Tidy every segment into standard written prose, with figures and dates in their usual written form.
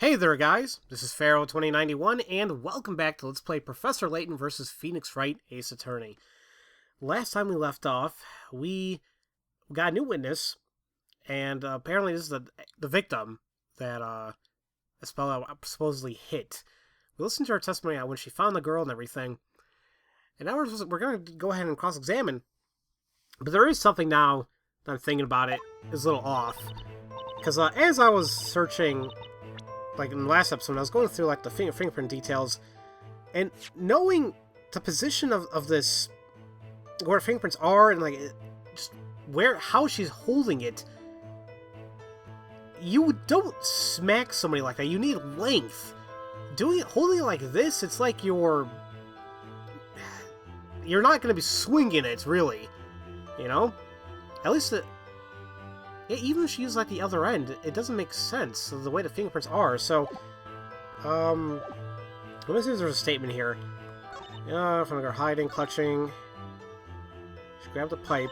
Hey there guys, this is Pharaoh2091 and welcome back to Let's Play Professor Layton vs. Phoenix Wright, Ace Attorney. Last time we left off, we got a new witness, and apparently this is the victim that supposedly hit. We listened to her testimony on when she found the girl and everything, and now we're going to go ahead and cross-examine. But there is something now that I'm thinking about it is a little off, because as I was searching, like in the last episode, when I was going through like the fingerprint details, and knowing the position of this, where fingerprints are, and like just how she's holding it, you don't smack somebody like that. You need length. Holding it like this, it's like you're not going to be swinging it, really. You know? At least even if she uses like the other end, it doesn't make sense the way the fingerprints are. So, let me see if there's a statement here. From her hiding, clutching. She grabbed the pipe.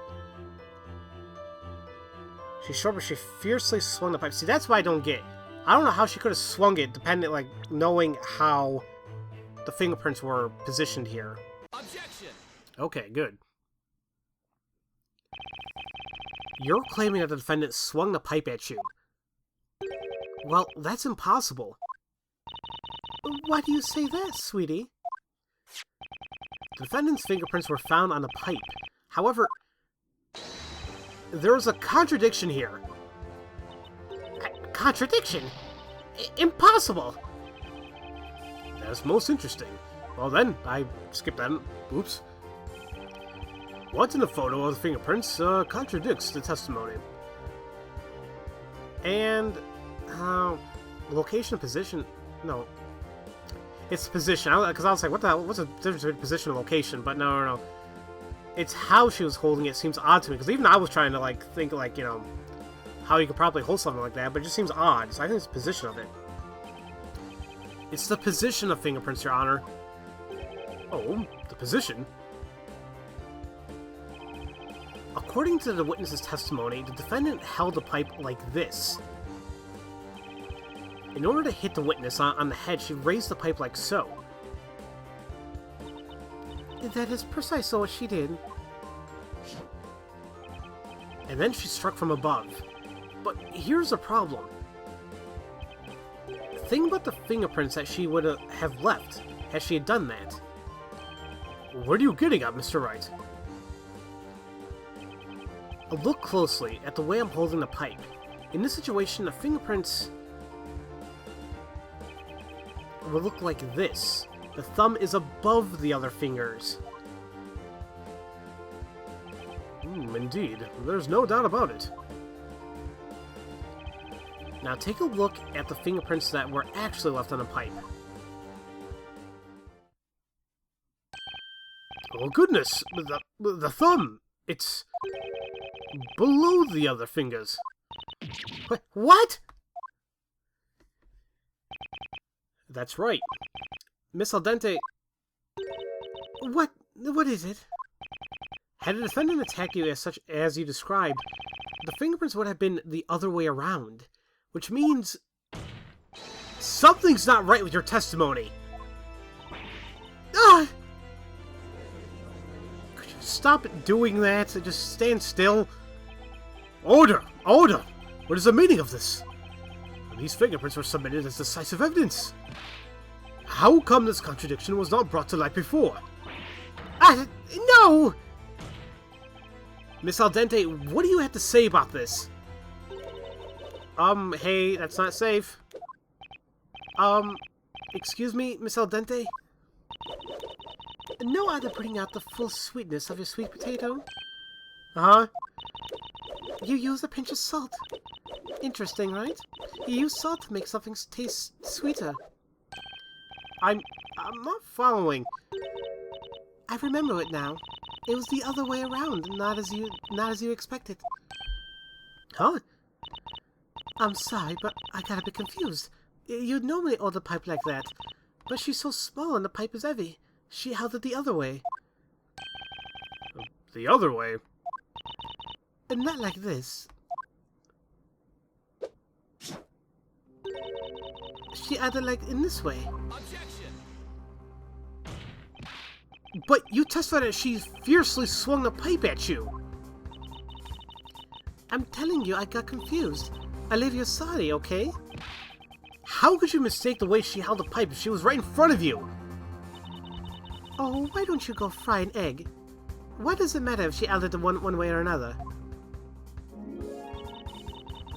She's short, but she fiercely swung the pipe. See, that's what I don't get. I don't know how she could have swung it, knowing how the fingerprints were positioned here. Objection! Okay, good. You're claiming that the defendant swung the pipe at you. Well, that's impossible. Why do you say that, sweetie? The defendant's fingerprints were found on the pipe. However, there is a contradiction here. Contradiction? Impossible! That's most interesting. Well then, I skipped that. Oops. What's in the photo of the fingerprints contradicts the testimony. And, location and position, no. It's position, because I was like, what's the difference between position and location? But no. It's how she was holding it seems odd to me, because even I was trying to, think, how you could probably hold something like that, but it just seems odd, so I think it's the position of it. It's the position of fingerprints, Your Honor. Oh, the position? According to the witness's testimony, the defendant held the pipe like this. In order to hit the witness on the head, she raised the pipe like so. That is precisely what she did. And then she struck from above. But here's the problem. Think about the fingerprints that she would have left had she had done that. What are you getting at, Mr. Wright? Look closely at the way I'm holding the pipe. In this situation, the fingerprints will look like this. The thumb is above the other fingers. Indeed. There's no doubt about it. Now take a look at the fingerprints that were actually left on the pipe. Oh goodness! The thumb! It's below the other fingers. What? That's right. Miss Al Dente... What is it? Had a defendant attacked you as you described, the fingerprints would have been the other way around. Which means... something's not right with your testimony! Ah! Could you stop doing that and just stand still? Order! Order! What is the meaning of this? These fingerprints were submitted as decisive evidence. How come this contradiction was not brought to light before? No! Miss Al Dente, what do you have to say about this? Hey, that's not safe. Excuse me, Miss Al Dente? No other putting out the full sweetness of your sweet potato? Uh-huh. You use a pinch of salt. Interesting, right? You use salt to make something taste sweeter. I'm not following. I remember it now. It was the other way around, not as you expected. Huh? I'm sorry, but I got a bit confused. You'd normally order a pipe like that, but she's so small and the pipe is heavy. She held it the other way. The other way? Not like this. she added like in this way. Objection! But you testified that she fiercely swung the pipe at you. I'm telling you, I got confused. Olivia, sorry, okay? How could you mistake the way she held the pipe if she was right in front of you? Oh, why don't you go fry an egg? Why does it matter if she held it one way or another?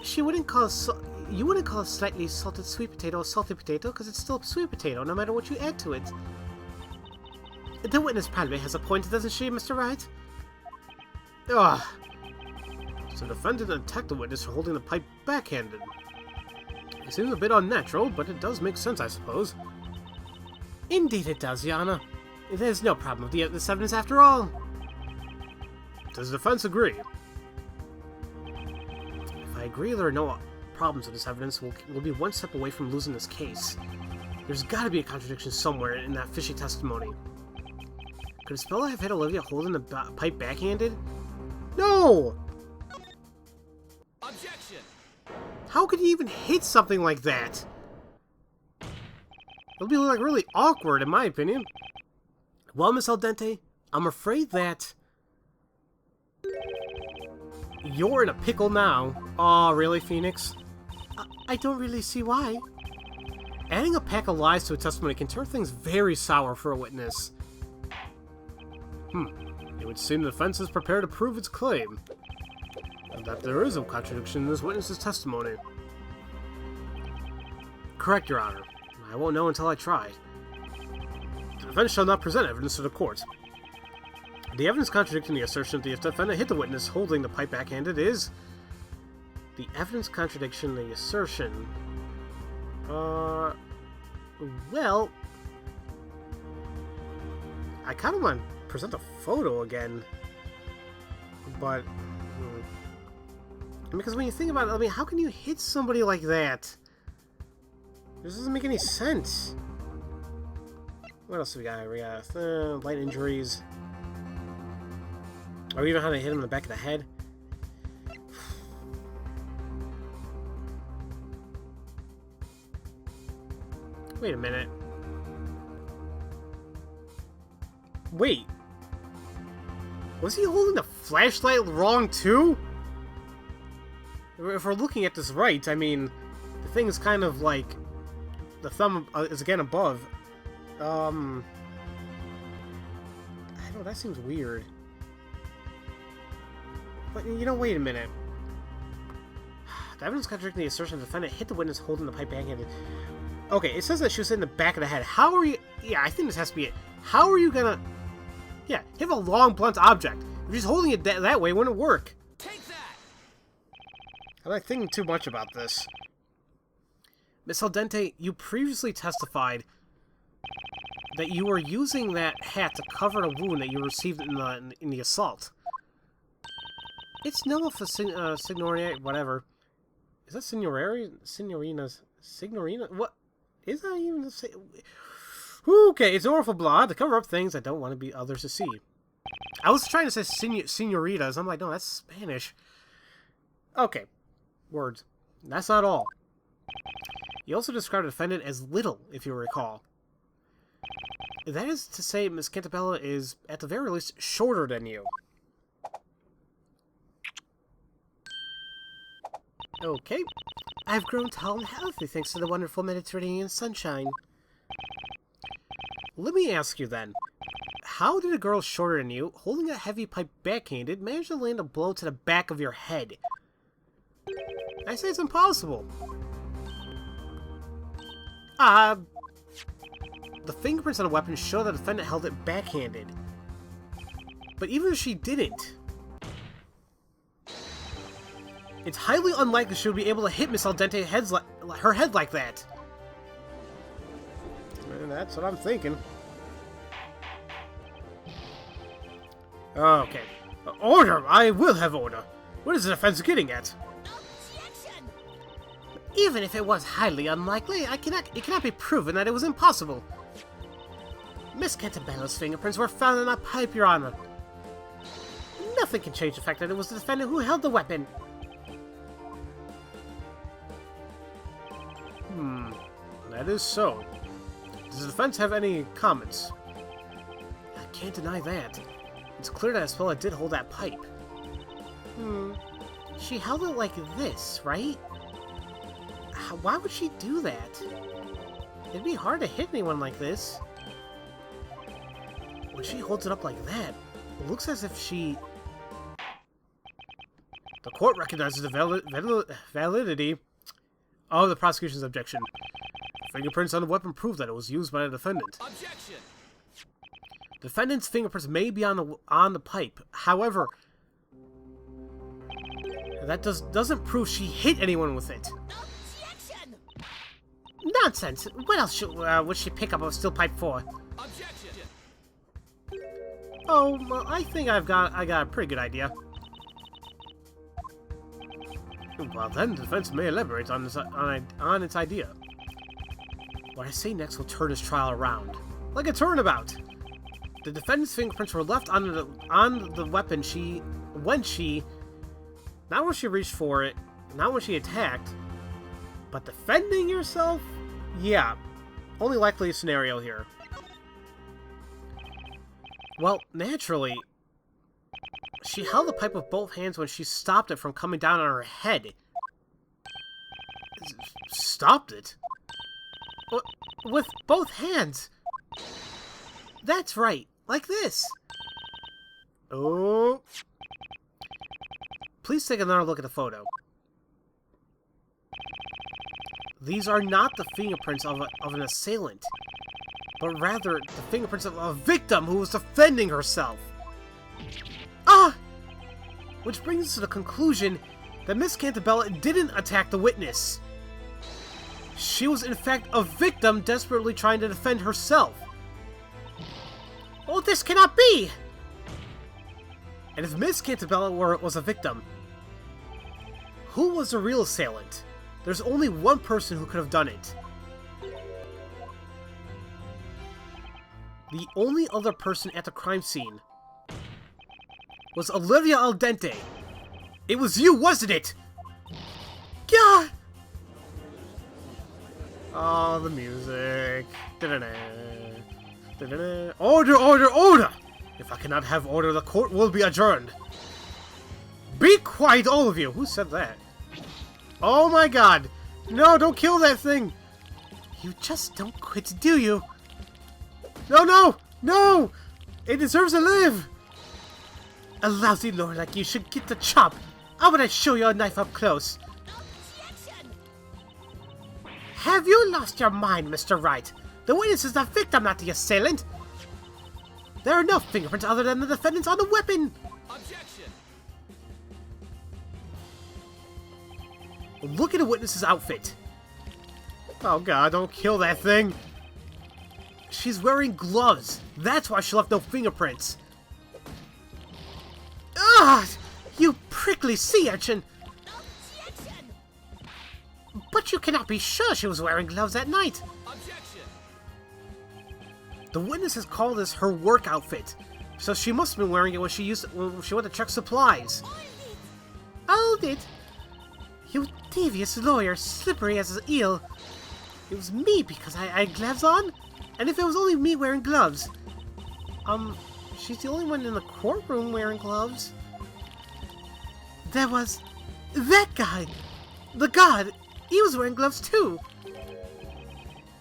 She wouldn't call you wouldn't call a slightly salted sweet potato a salty potato because it's still a sweet potato no matter what you add to it. The witness probably has a point, doesn't she, Mr. Wright? Ugh. So the defendant attacked the witness for holding the pipe backhanded. It seems a bit unnatural, but it does make sense, I suppose. Indeed it does, Your Honor. There's no problem with this evidence after all. Does the defense agree? If I agree there are no problems with this evidence, we'll be one step away from losing this case. There's gotta be a contradiction somewhere in that fishy testimony. Could Spella have hit Olivia holding the pipe backhanded? No! Objection! How could he even hit something like that? It'll be like really awkward, in my opinion. Well, Miss Al Dente, I'm afraid that you're in a pickle now. Aw, really, Phoenix? I don't really see why. Adding a pack of lies to a testimony can turn things very sour for a witness. It would seem the defense is prepared to prove its claim, and that there is a contradiction in this witness's testimony. Correct, Your Honor. I won't know until I try. The defense shall not present evidence to the court. The evidence contradicting the assertion that the defendant hit the witness holding the pipe backhanded is... The evidence contradiction the assertion... well... I kind of want to present a photo again. But... Because when you think about it, I mean, how can you hit somebody like that? This doesn't make any sense. What else do we got? We got light injuries. Or even how they hit him in the back of the head. Wait a minute. Wait. Was he holding the flashlight wrong too? If we're looking at this right, I mean, the thing is kind of like... The thumb is again above. I don't know, that seems weird. But, you know, wait a minute. The evidence contradicting the assertion the defendant hit the witness holding the pipe backhanded. Okay, it says that she was in the back of the head. How are you... Yeah, I think this has to be it. How are you gonna... Yeah, hit a long, blunt object. If she's holding it that way, it wouldn't work. Take that! I'm not thinking too much about this. Miss Al Dente, you previously testified that you were using that hat to cover a wound that you received in the assault. It's normal for signorina, whatever. Is that signorina's? Signorina? What? Is that even the same? Okay, it's normal for blood to cover up things I don't want to be others to see. I was trying to say senoritas. I'm like, no, that's Spanish. Okay. Words. That's not all. You also described the defendant as little, if you recall. That is to say, Miss Cantabella is, at the very least, shorter than you. Okay. I've grown tall and healthy thanks to the wonderful Mediterranean sunshine. Let me ask you then. How did a girl shorter than you, holding a heavy pipe backhanded, manage to land a blow to the back of your head? I say it's impossible. The fingerprints on the weapon show that the defendant held it backhanded. But even if she didn't, it's highly unlikely she would be able to hit Miss Al Dente her head like that. And that's what I'm thinking. Okay. Order! I will have order. What is the defense getting at? Objection! Even if it was highly unlikely, it cannot be proven that it was impossible. Miss Cantabella's fingerprints were found in that pipe, Your Honor. Nothing can change the fact that it was the defendant who held the weapon. That is so. Does the defense have any comments? I can't deny that. It's clear that Espella did hold that pipe. She held it like this, right? Why would she do that? It'd be hard to hit anyone like this. When she holds it up like that, it looks as if she... The court recognizes the validity of the prosecution's objection. Fingerprints on the weapon prove that it was used by the defendant. Objection! Defendant's fingerprints may be on the pipe. However, that doesn't prove she hit anyone with it. Objection! Nonsense! What else would she pick up a steel pipe for? Objection! Oh, well, I think I got a pretty good idea. Well, then the defense may elaborate on its idea. What I say next will turn this trial around, like a turnabout. The defendant's fingerprints were left on the weapon not when she reached for it, not when she attacked, but defending yourself? Yeah, only likely scenario here. Well, naturally, she held the pipe with both hands when she stopped it from coming down on her head. Stopped it? With both hands. That's right, like this. Oh. Please take another look at the photo. These are not the fingerprints of an assailant, but rather the fingerprints of a victim who was defending herself. Ah! Which brings us to the conclusion that Miss Cantabella didn't attack the witness. She was in fact a victim desperately trying to defend herself. Oh, this cannot be! And if Miss Cantabella was a victim, who was the real assailant? There's only one person who could have done it. The only other person at the crime scene was Olivia Al Dente. It was you, wasn't it? God! Oh, the music. Da-da-da. Da-da-da. Order, order, order! If I cannot have order, the court will be adjourned. Be quiet, all of you! Who said that? Oh my god! No, don't kill that thing! You just don't quit, do you? No, no! No! It deserves to live! A lousy lord like you should get the chop! How would I show you a knife up close? Objection! Have you lost your mind, Mr. Wright? The witness is the victim, not the assailant! There are no fingerprints other than the defendant's on the weapon! Objection! Look at the witness's outfit. Oh god, don't kill that thing! She's wearing gloves. That's why she left no fingerprints. Ah! You prickly sea urchin! Objection! But you cannot be sure she was wearing gloves that night. Objection! The witness has called this her work outfit, so she must have been wearing it when she went to check supplies. Hold it! You devious lawyer, slippery as an eel. It was me because I had gloves on? And if it was only me wearing gloves? She's the only one in the courtroom wearing gloves. There was... that guy! The guard! He was wearing gloves too!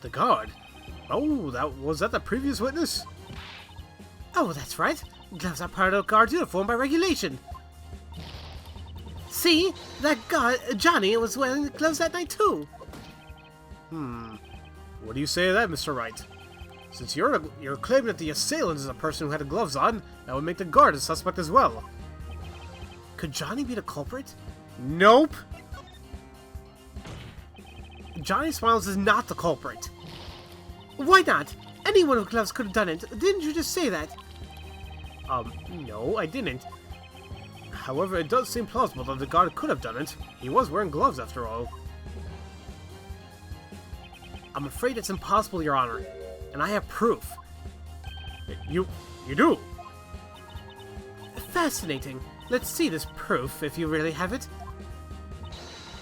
The guard? Oh, was that the previous witness? Oh, that's right. Gloves are part of the guard's uniform by regulation. See? That guard, Johnny, was wearing gloves that night too. What do you say to that, Mr. Wright? Since you're claiming that the assailant is a person who had the gloves on, that would make the guard a suspect as well. Could Johnny be the culprit? Nope! Johnny Smiles is not the culprit. Why not? Anyone with gloves could have done it. Didn't you just say that? No, I didn't. However, it does seem plausible that the guard could have done it. He was wearing gloves after all. I'm afraid it's impossible, Your Honor. And I have proof. You do? Fascinating. Let's see this proof, if you really have it.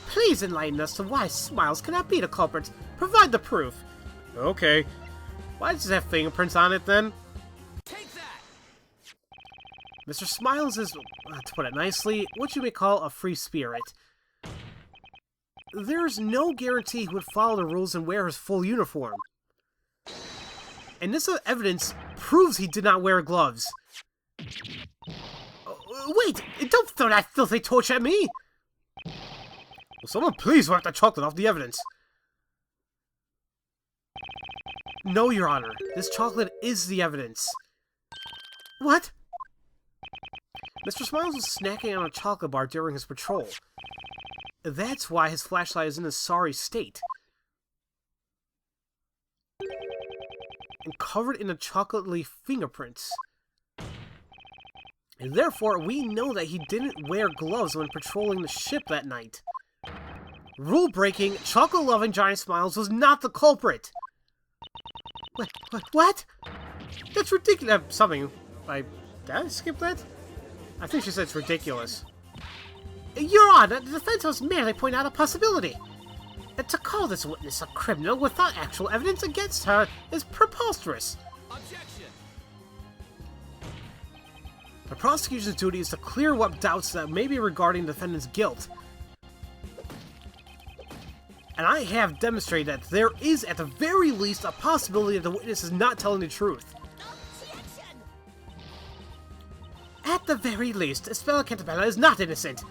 Please enlighten us to why Smiles cannot be the culprit. Provide the proof. Okay. Why does it have fingerprints on it then? Take that! Mr. Smiles is, to put it nicely, what you may call a free spirit. There's no guarantee he would follow the rules and wear his full uniform. And this evidence proves he did not wear gloves. Wait! Don't throw that filthy torch at me! Will someone please wipe the chocolate off the evidence? No, Your Honor. This chocolate is the evidence. What? Mr. Smiles was snacking on a chocolate bar during his patrol. That's why his flashlight is in a sorry state. And covered in a chocolate leaf fingerprints. And therefore, we know that he didn't wear gloves when patrolling the ship that night. Rule-breaking, chocolate-loving Giant Smiles was not the culprit! What? That's ridiculous. Something. Did I skip that? I think she said it's ridiculous. Your Honor, the defense was merely pointing out a possibility. To call this witness a criminal without actual evidence against her is preposterous. Objection! The prosecution's duty is to clear up doubts that may be regarding the defendant's guilt. And I have demonstrated that there is, at the very least, a possibility that the witness is not telling the truth. Objection! At the very least, Estella Cantabella is not innocent.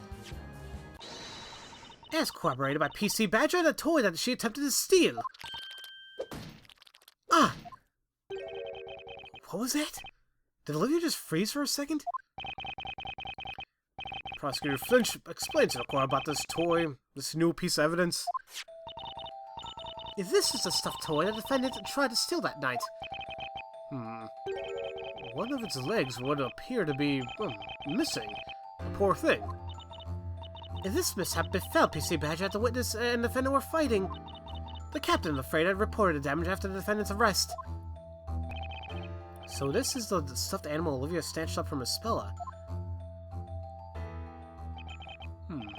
As corroborated by PC Badger, the toy that she attempted to steal. Ah! What was that? Did Olivia just freeze for a second? Prosecutor Flinch explains to the court about this toy, this new piece of evidence. If this is a stuffed toy the defendant tried to steal that night. One of its legs would appear to be missing. Poor thing. If this mishap befell PC Badger at the witness and defendant were fighting, the captain of the freighter reported the damage after the defendant's arrest. So this is the stuffed animal Olivia snatched up from Espella.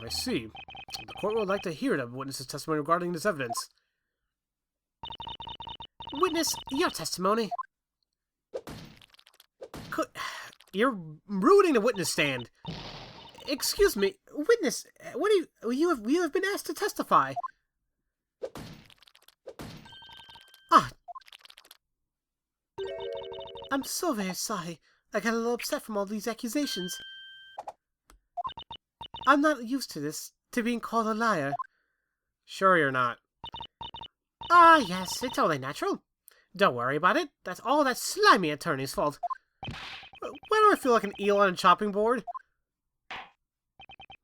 I see. The court would like to hear the witness's testimony regarding this evidence. Witness, your testimony. You're ruining the witness stand. Excuse me, witness. What do you have been asked to testify? I'm so very sorry. I got a little upset from all these accusations. I'm not used to this, to being called a liar. Sure you're not. Yes, it's only natural. Don't worry about it. That's all that slimy attorney's fault. Why do I feel like an eel on a chopping board?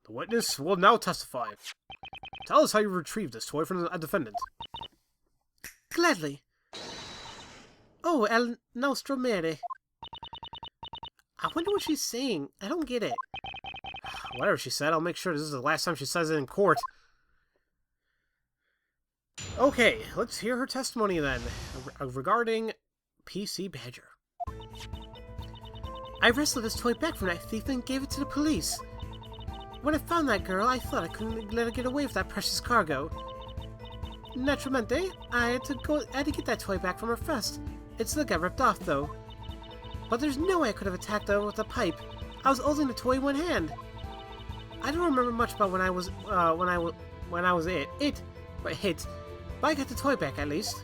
The witness will now testify. Tell us how you retrieved this toy from a defendant. Gladly. Oh, El Nostro Mere. I wonder what she's saying. I don't get it. Whatever she said, I'll make sure this is the last time she says it in court. Okay, let's hear her testimony then, regarding PC Badger. I wrestled this toy back from that thief and gave it to the police. When I found that girl, I thought I couldn't let her get away with that precious cargo. Naturalmente, I had to get that toy back from her first. It still got ripped off, though. But there's no way I could have attacked her with a pipe. I was holding the toy in one hand. I don't remember much about when I was hit, but I got the toy back at least.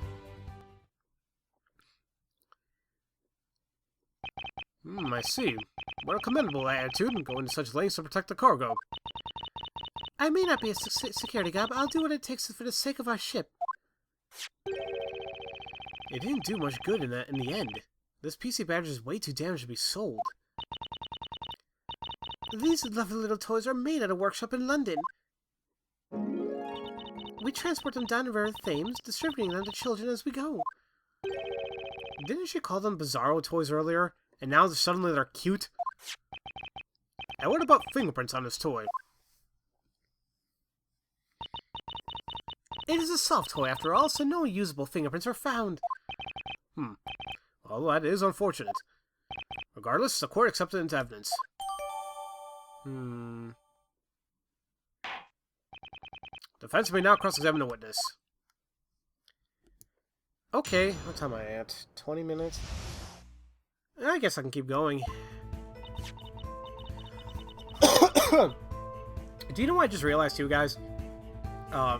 I see. What a commendable attitude, going to such lengths to protect the cargo. I may not be a security guard, but I'll do what it takes for the sake of our ship. It didn't do much good in the end. This PC Badger is way too damaged to be sold. These lovely little toys are made at a workshop in London. We transport them down the River Thames, distributing them to children as we go. Didn't she call them Bizarro toys earlier? And now suddenly they're cute? And what about fingerprints on this toy? It is a soft toy after all, so no usable fingerprints are found. Well, that is unfortunate. Regardless, the court accepted it into evidence. Defense may now cross-examine the witness. Okay, what time am I at? 20 minutes? I guess I can keep going. Do you know what I just realized too, guys? I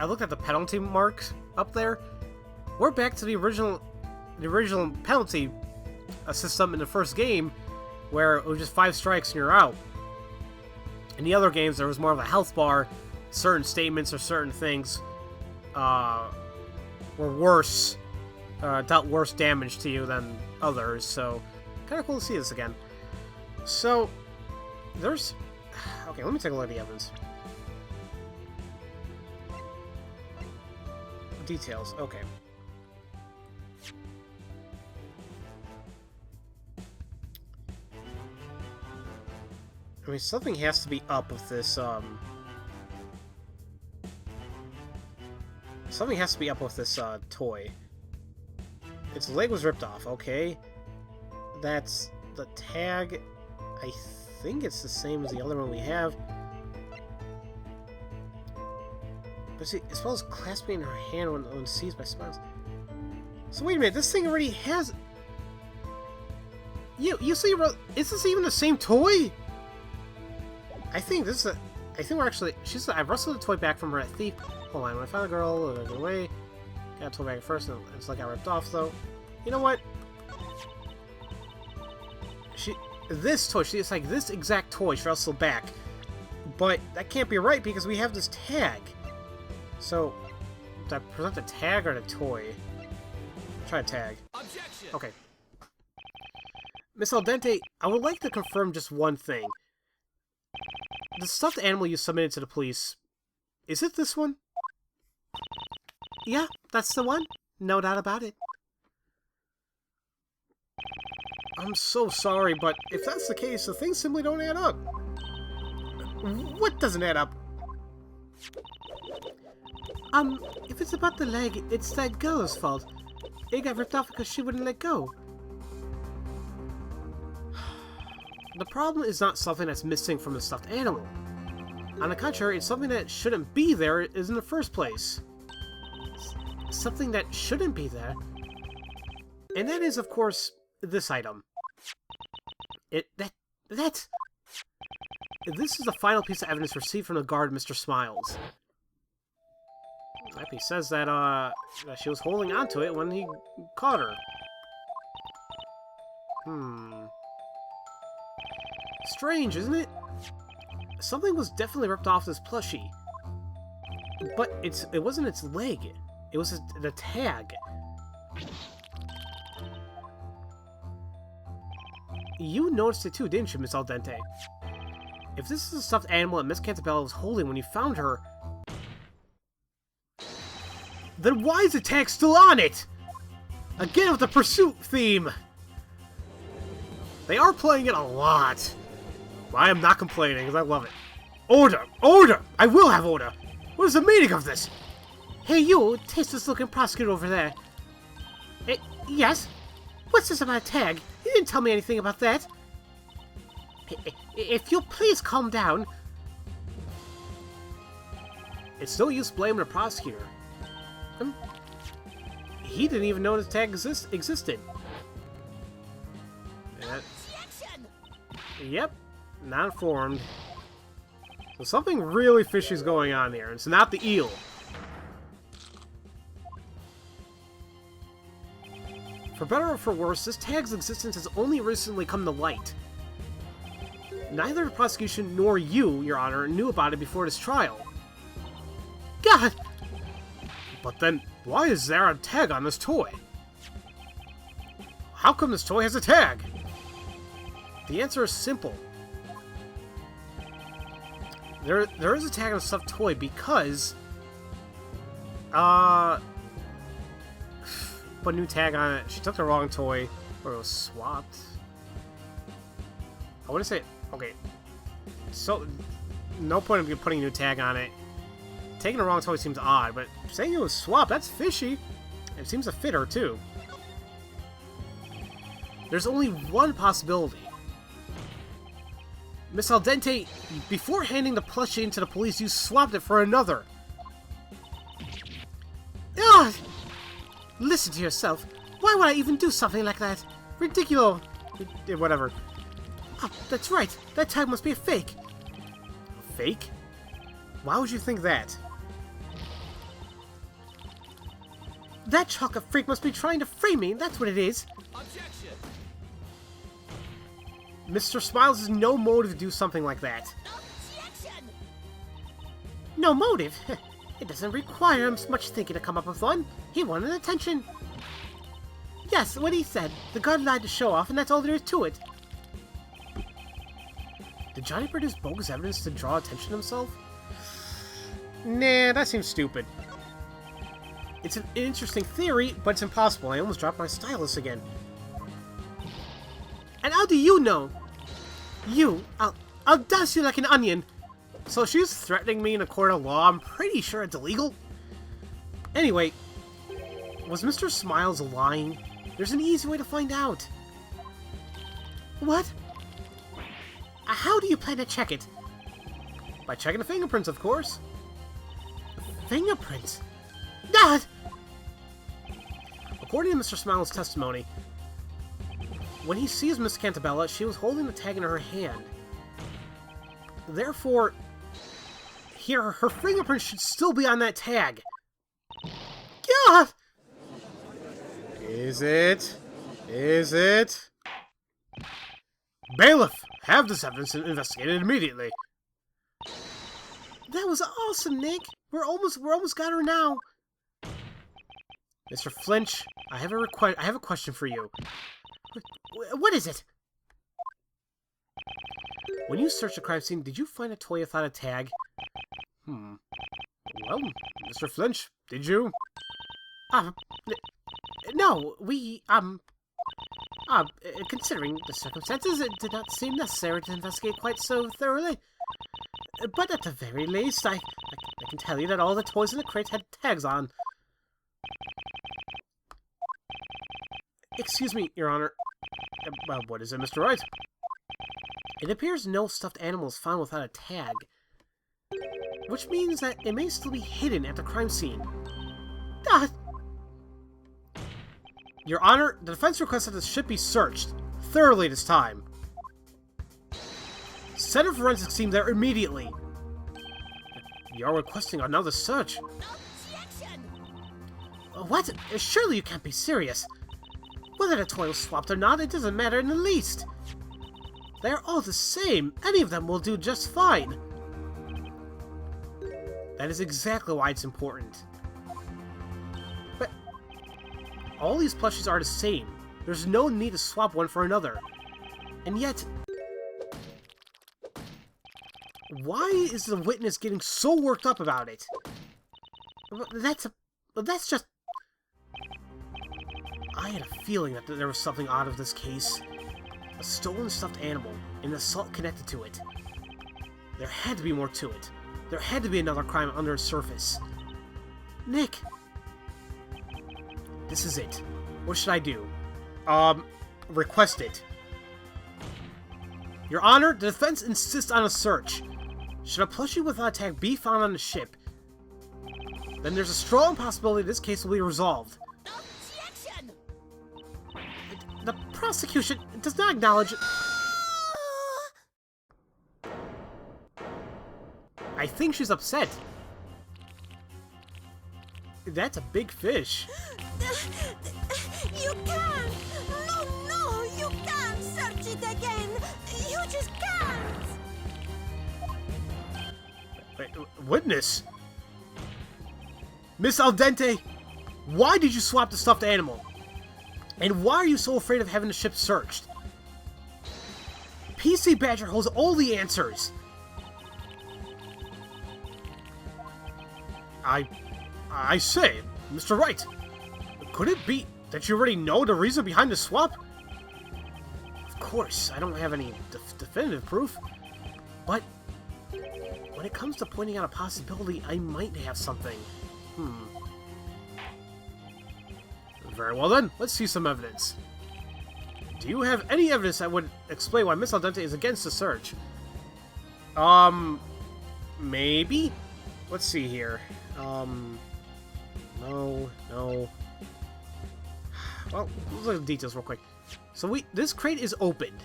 looked at the penalty marks up there. We're back to the original penalty system in the first game, where it was just 5 strikes and you're out. In the other games, there was more of a health bar. Certain statements or certain things were worse, dealt worse damage to you than others. So, kind of cool to see this again. So, there's... Okay, let me take a look at the evidence. Details, okay. I mean, something has to be up with this, Something has to be up with this, toy. Its leg was ripped off, okay. That's the tag. I think it's the same as the other one we have. But see, as well as clasping in her hand when seized by smiles. So wait a minute, this thing already has... You see, is this even the same toy? I think this is I think we're actually... I wrestled the toy back from her at thief. Hold on, when I found a girl, I got away. Got the toy back at first, and it's like I ripped off, though. You know what? This toy, it's like this exact toy she wrestled back. But that can't be right because we have this tag. So, did I present the tag or the toy? Try a tag. Objection. Okay. Miss Al Dente, I would like to confirm just one thing. The stuffed animal you submitted to the police, is it this one? Yeah, that's the one. No doubt about it. I'm so sorry, but if that's the case, the things simply don't add up. What doesn't add up? If it's about the leg, it's that girl's fault. It got ripped off because she wouldn't let go. The problem is not something that's missing from the stuffed animal. On the contrary, it's something that shouldn't be there in the first place. Something that shouldn't be there. And that is, of course, this item. This is the final piece of evidence received from the guard, Mr. Smiles. He says that she was holding onto it when he caught her. Strange, isn't it? Something was definitely ripped off this plushie. But it wasn't its leg. It was the tag. You noticed it too, didn't you, Miss Al Dente? If this is a stuffed animal that Miss Cantabella was holding when you found her, then why is the tag still on it? Again with the pursuit theme! They are playing it a lot. I am not complaining, because I love it. Order! Order! I will have order! What is the meaning of this? Hey you, tasteless-looking prosecutor over there. Yes? What's this about a tag? You didn't tell me anything about that. If you'll please calm down. It's no use blaming the prosecutor. He didn't even know the tag existed. Yep, not informed. So something really fishy is going on here. It's not the eel. For better or for worse, this tag's existence has only recently come to light. Neither the prosecution nor you, Your Honor, knew about it before this trial. God! But then, why is there a tag on this toy? How come this toy has a tag? The answer is simple. There is a tag on a stuffed toy because... put a new tag on it. She took the wrong toy, or it was swapped. I want to say, okay, so no point in putting a new tag on it. Taking the wrong toy seems odd, but saying it was swapped, that's fishy. It seems to fit her too. There's only one possibility. Miss Al Dente, before handing the plushie into the police, you swapped it for another. Ah! Listen to yourself. Why would I even do something like that? Ridiculous. Whatever. Oh, that's right. That tag must be a fake. Fake? Why would you think that? That chocolate freak must be trying to frame me. That's what it is. Objection! Mr. Smiles has no motive to do something like that. Objection! No motive? It doesn't require him much thinking to come up with one. He wanted attention. Yes, what he said. The guard lied to show off, and that's all there is to it. Did Johnny produce bogus evidence to draw attention to himself? Nah, that seems stupid. It's an interesting theory, but it's impossible. I almost dropped my stylus again. And how do you know? I'll dust you like an onion. So she's threatening me in a court of law. I'm pretty sure it's illegal. Anyway, was Mr. Smiles lying? There's an easy way to find out. What? How do you plan to check it? By checking the fingerprints, of course. Fingerprints? Dad! According to Mr. Smiles' testimony, when he sees Miss Cantabella, she was holding the tag in her hand. Therefore, here, her fingerprints should still be on that tag. God! Is it? Is it? Bailiff, have this evidence investigated immediately. That was awesome, Nick. We're almost got her now. Mr. Flinch, I have a question for you. What is it? When you searched the crime scene, did you find a toy without a tag? Well, Mr. Flinch, did you? No, considering the circumstances, it did not seem necessary to investigate quite so thoroughly. But at the very least, I can tell you that all the toys in the crate had tags on. Excuse me, Your Honor. Well, what is it, Mr. Wright? It appears no stuffed animal is found without a tag, which means that it may still be hidden at the crime scene. Your Honor, the defense requests that the ship be searched thoroughly this time. Send a forensics team there immediately. You're requesting another search. Objection! What? Surely you can't be serious. Whether the toy was swapped or not, it doesn't matter in the least. They're all the same. Any of them will do just fine. That is exactly why it's important. But all these plushies are the same. There's no need to swap one for another. And yet, why is the witness getting so worked up about it? That's just... I had a feeling that there was something odd of this case. A stolen stuffed animal, and an assault connected to it. There had to be more to it. There had to be another crime under the surface. Nick! This is it. What should I do? Request it. Your Honor, the defense insists on a search. Should a plushie without a tag be found on the ship, then there's a strong possibility this case will be resolved. Objection! The prosecution does not acknowledge... I think she's upset. That's a big fish. You can't! No, you can't search it again! You just can't! Wait, witness? Miss Al Dente, why did you swap the stuffed animal? And why are you so afraid of having the ship searched? PC Badger holds all the answers. I say, Mr. Wright, could it be that you already know the reason behind the swap? Of course, I don't have any definitive proof, but when it comes to pointing out a possibility, I might have something. Very well then, let's see some evidence. Do you have any evidence that would explain why Miss Al Dente is against the search? Maybe? Let's see here. No. Well, let's look at the details real quick. So this crate is opened.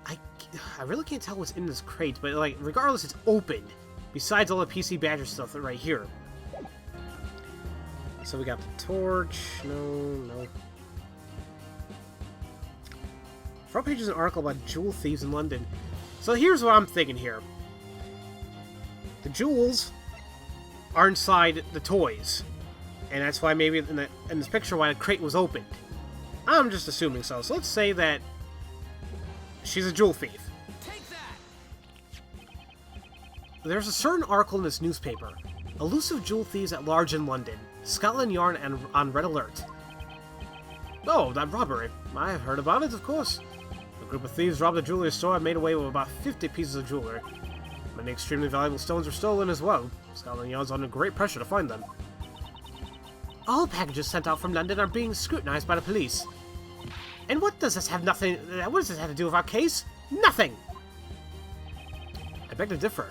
I really can't tell what's in this crate, but like regardless, it's opened. Besides all the PC Badger stuff right here. So we got the torch. No. Front page is an article about jewel thieves in London. So here's what I'm thinking here. The jewels are inside the toys. And that's why maybe in this picture why the crate was opened. I'm just assuming so. So let's say that she's a jewel thief. Take that! There's a certain article in this newspaper. Elusive jewel thieves at large in London. Scotland Yard and on red alert. Oh, that robbery. I've heard about it, of course. A group of thieves robbed a jewelry store and made away with about 50 pieces of jewelry. Many extremely valuable stones were stolen as well. Scotland Yard's under great pressure to find them. All packages sent out from London are being scrutinized by the police. And what does this have to do with our case? Nothing! I beg to differ.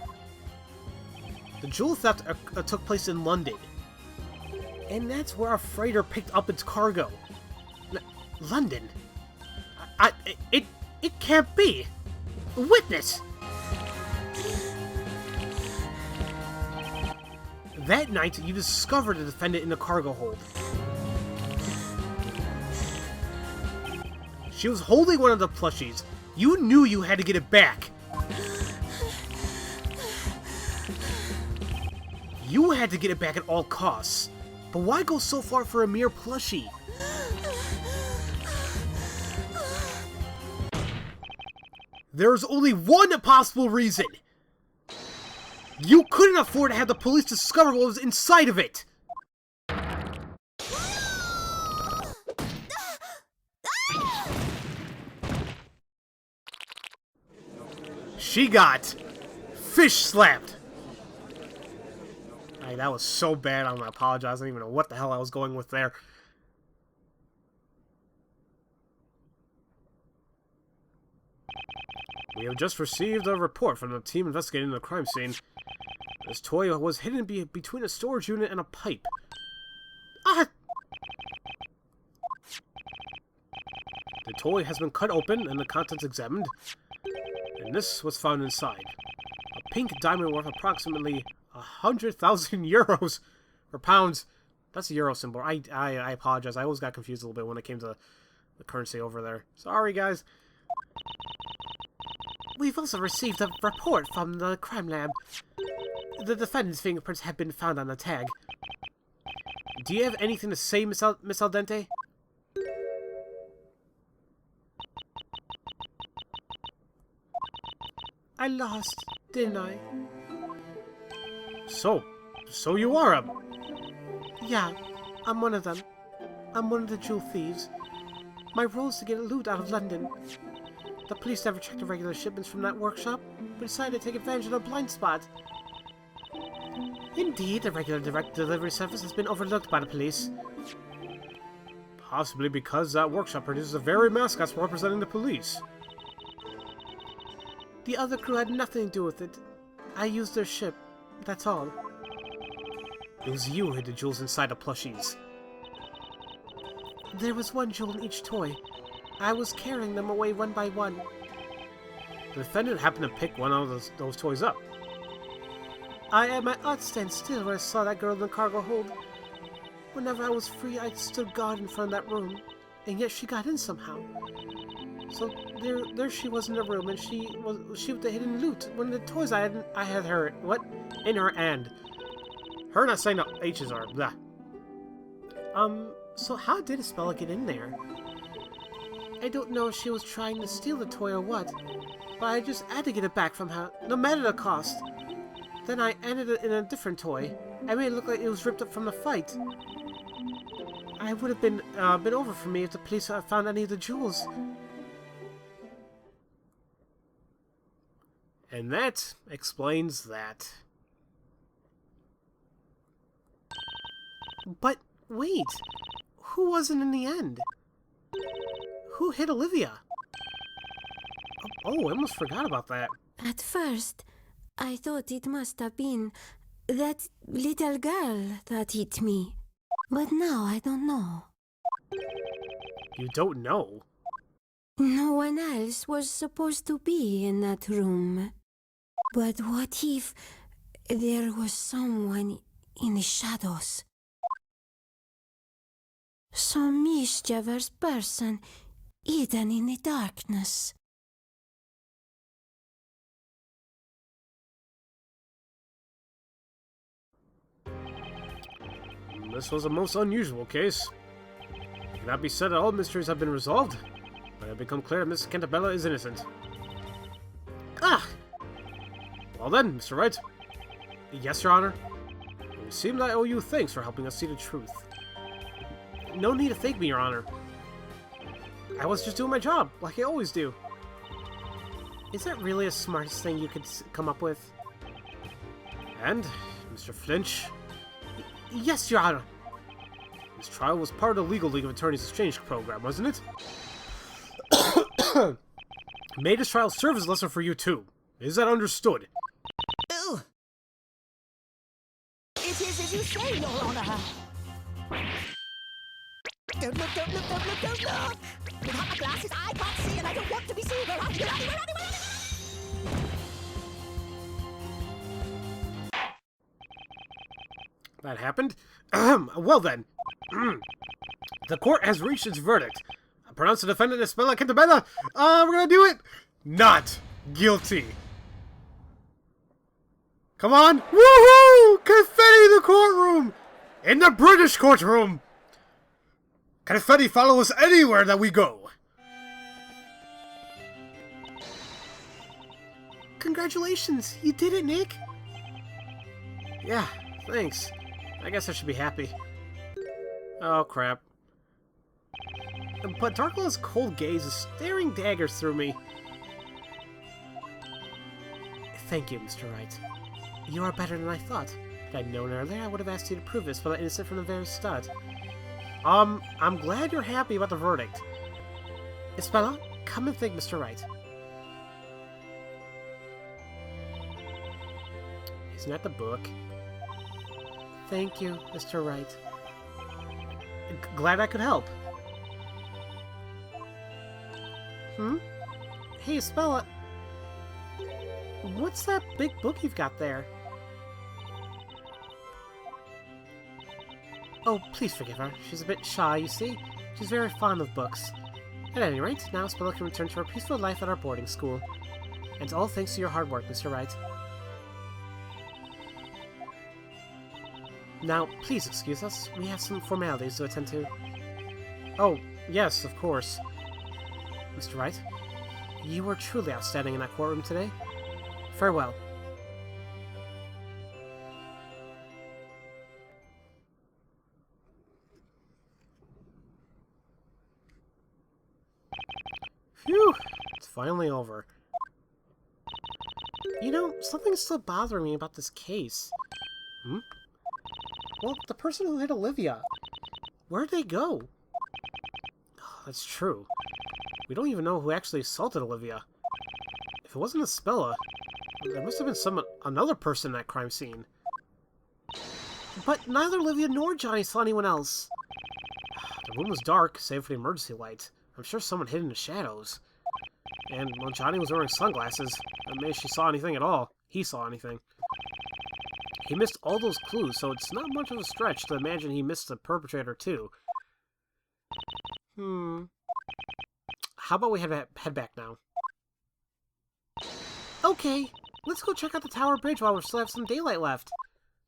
The jewel theft took place in London. And that's where our freighter picked up its cargo. London? It can't be! Witness! That night, you discovered the defendant in the cargo hold. She was holding one of the plushies. You knew you had to get it back. You had to get it back at all costs. But why go so far for a mere plushie? There's only one possible reason. You couldn't afford to have the police discover what was inside of it! She got fish slapped! That was so bad, I'm gonna apologize. I don't even know what the hell I was going with there. We have just received a report from the team investigating the crime scene. This toy was hidden between a storage unit and a pipe. Ah! The toy has been cut open and the contents examined. And this was found inside. A pink diamond worth approximately 100,000 euros. Or pounds. That's a euro symbol. I apologize. I always got confused a little bit when it came to the currency over there. Sorry, guys. We've also received a report from the crime lab. The defendant's fingerprints have been found on the tag. Do you have anything to say, Miss Al Dente? I lost, didn't I? So you are a... Yeah, I'm one of them. I'm one of the jewel thieves. My role is to get loot out of London. The police never checked the regular shipments from that workshop, but decided to take advantage of the blind spot. Indeed, the regular direct delivery service has been overlooked by the police. Possibly because that workshop produces the very mascots representing the police. The other crew had nothing to do with it. I used their ship, that's all. It was you who hid the jewels inside the plushies. There was one jewel in each toy. I was carrying them away one by one. The defendant happened to pick one of those toys up. I had my heart stand still when I saw that girl in the cargo hold. Whenever I was free, I stood guard in front of that room, and yet she got in somehow. So there she was in the room, and she with the hidden loot. One of the toys I had her in her hand. Her not saying the H's are blah. So how did Isabella get in there? I don't know if she was trying to steal the toy or what, but I just had to get it back from her, no matter the cost. Then I ended it in a different toy. I made it look like it was ripped up from the fight. I would have been over for me if the police had found any of the jewels. And that explains that. But wait, who wasn't in the end? Who hit Olivia? Oh, I almost forgot about that. At first, I thought it must have been that little girl that hit me. But now I don't know. You don't know? No one else was supposed to be in that room. But what if there was someone in the shadows? Some mischievous person hidden in the darkness. This was a most unusual case. It cannot be said that all mysteries have been resolved, but it has become clear that Mrs. Cantabella is innocent. Ah! Well then, Mr. Wright. Yes, Your Honor. It would seem that I owe you thanks for helping us see the truth. No need to thank me, Your Honor. I was just doing my job, like I always do. Is that really the smartest thing you could come up with? And, Mr. Flinch? Yes, Your Honor. This trial was part of the Legal League of Attorneys Exchange program, wasn't it? May this trial serve as a lesson for you, too. Is that understood? Oh! It is as you say, Your Honor. Don't look, don't look, don't look, don't look! Without my glasses, I can't see, and I don't want to be seen. Where are you? Where are you? Where are you? Where are you? That happened? Well then. The court has reached its verdict. I pronounce the defendant Isabella Cantabella. We're gonna do it. Not guilty. Come on. Woohoo! Confetti in the courtroom! In the British courtroom! Confetti follow us anywhere that we go. Congratulations. You did it, Nick. Yeah, thanks. I guess I should be happy. Oh, crap. But Darkla's cold gaze is staring daggers through me. Thank you, Mr. Wright. You are better than I thought. If I'd known earlier, I would have asked you to prove this, but I'm innocent from the very start. I'm glad you're happy about the verdict. Isabella, come and thank Mr. Wright. Isn't that the book? Thank you, Mr. Wright. Glad I could help. Hey, Isabella. What's that big book you've got there? Oh, please forgive her. She's a bit shy, you see. She's very fond of books. At any rate, now Isabella can return to her peaceful life at our boarding school. And all thanks to your hard work, Mr. Wright. Now, please excuse us. We have some formalities to attend to. Oh, yes, of course. Mr. Wright, you were truly outstanding in that courtroom today. Farewell. Phew! It's finally over. You know, something's still bothering me about this case. Well, the person who hit Olivia. Where'd they go? Oh, that's true. We don't even know who actually assaulted Olivia. If it wasn't Isabella, there must have been another person in that crime scene. But neither Olivia nor Johnny saw anyone else. The room was dark, save for the emergency light. I'm sure someone hid in the shadows. And, well, Johnny was wearing sunglasses. And maybe she saw anything at all. He saw anything. He missed all those clues, so it's not much of a stretch to imagine he missed the perpetrator, too. How about we head back now? Okay, let's go check out the Tower Bridge while we still have some daylight left.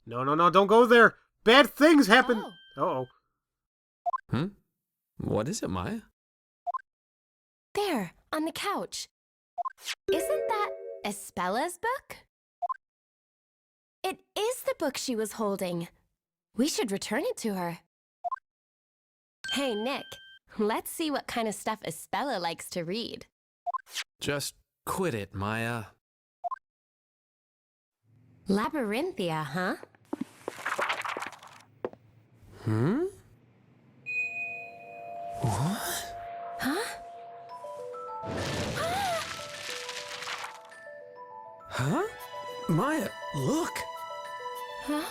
No, don't go there! Bad things happen! Uh-oh. What is it, Maya? There, on the couch. Isn't that Isabela's book? It is the book she was holding. We should return it to her. Hey, Nick, let's see what kind of stuff Isabella likes to read. Just quit it, Maya. Labyrinthia, huh? What? Huh? Huh? Maya, look! Huh?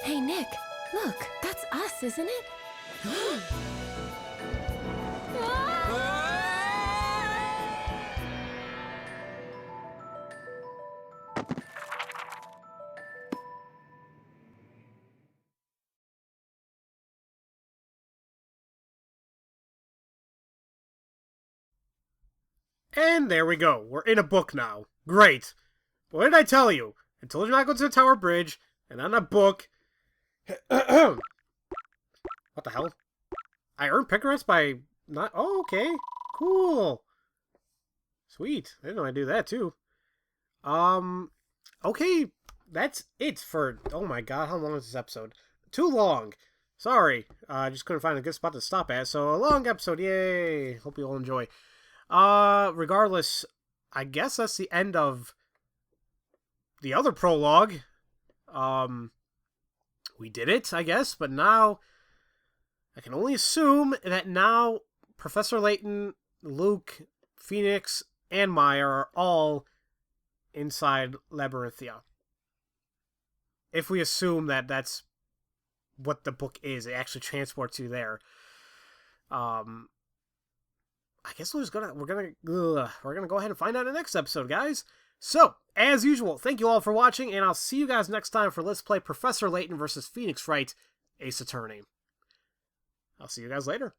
Hey, Nick, Look, that's us, isn't it? And there we go. We're in a book now. Great. What did I tell you? I told you not to go to the Tower Bridge, and on a book. What the hell? I earned Picarets by not... Oh, okay. Cool. Sweet. I didn't know I do that, too. Okay. That's it for... Oh my god, how long is this episode? Too long. Sorry. I just couldn't find a good spot to stop at, so a long episode. Yay. Hope you all enjoy. Regardless, I guess that's the end of the other prologue. We did it, I guess, but now I can only assume that now Professor Layton, Luke, Phoenix, and Maya are all inside Labyrinthia. If we assume that that's what the book is, it actually transports you there. I guess we're gonna go ahead and find out in the next episode, guys. So, as usual, thank you all for watching, and I'll see you guys next time for Let's Play Professor Layton versus Phoenix Wright, Ace Attorney. I'll see you guys later.